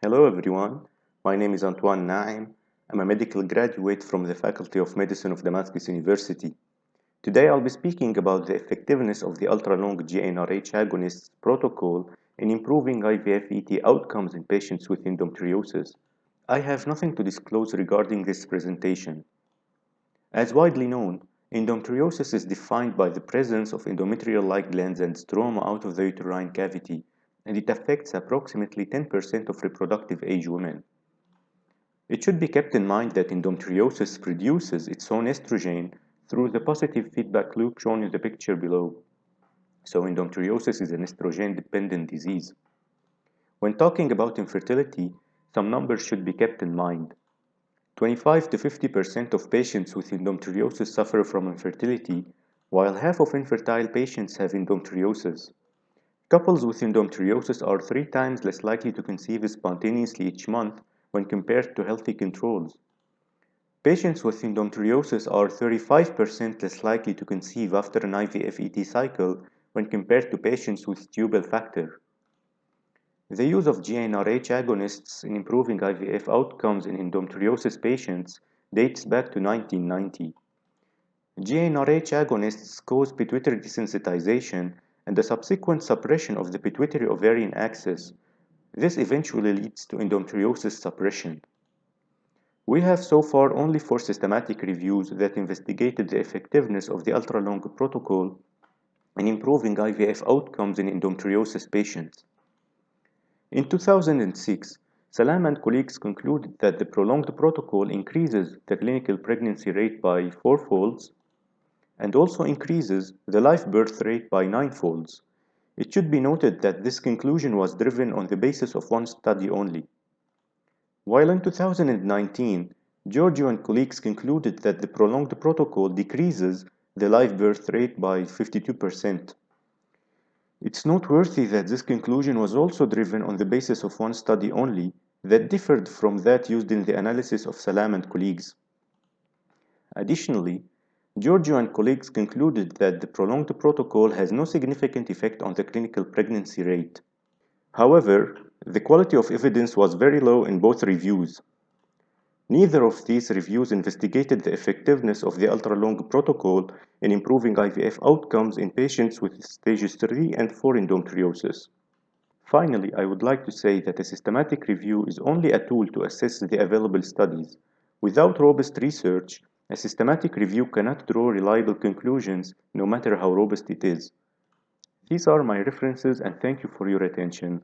Hello everyone, my name is Antoine Naem. I'm a medical graduate from the Faculty of Medicine of Damascus University. Today I'll be speaking about the effectiveness of the Ultralong GnRH Agonists Protocol in improving IVF-ET outcomes in patients with endometriosis. I have nothing to disclose regarding this presentation. As widely known, endometriosis is defined by the presence of endometrial-like glands and stroma out of the uterine cavity, and it affects approximately 10% of reproductive age women. It should be kept in mind that endometriosis produces its own estrogen through the positive feedback loop shown in the picture below. So endometriosis is an estrogen-dependent disease. When talking about infertility, some numbers should be kept in mind. 25 to 50% of patients with endometriosis suffer from infertility, while half of infertile patients have endometriosis. Couples with endometriosis are 3 times less likely to conceive spontaneously each month when compared to healthy controls. Patients with endometriosis are 35% less likely to conceive after an IVF-ET cycle when compared to patients with tubal factor. The use of GnRH agonists in improving IVF outcomes in endometriosis patients dates back to 1990. GnRH agonists cause pituitary desensitization and the subsequent suppression of the pituitary-ovarian axis. This eventually leads to endometriosis suppression. We have so far only 4 systematic reviews that investigated the effectiveness of the ultralong protocol in improving IVF outcomes in endometriosis patients. In 2006, Salam and colleagues concluded that the prolonged protocol increases the clinical pregnancy rate by 4-folds and also increases the live birth rate by 9-folds. It should be noted that this conclusion was driven on the basis of one study only. While in 2019, Giorgio and colleagues concluded that the prolonged protocol decreases the live birth rate by 52%. It's noteworthy that this conclusion was also driven on the basis of one study only that differed from that used in the analysis of Salam and colleagues. Additionally, Giorgio and colleagues concluded that the prolonged protocol has no significant effect on the clinical pregnancy rate. However, the quality of evidence was very low in both reviews. Neither of these reviews investigated the effectiveness of the ultralong protocol in improving IVF outcomes in patients with stages 3 and 4 endometriosis. Finally, I would like to say that a systematic review is only a tool to assess the available studies. Without robust research, a systematic review cannot draw reliable conclusions, no matter how robust it is. These are my references, and thank you for your attention.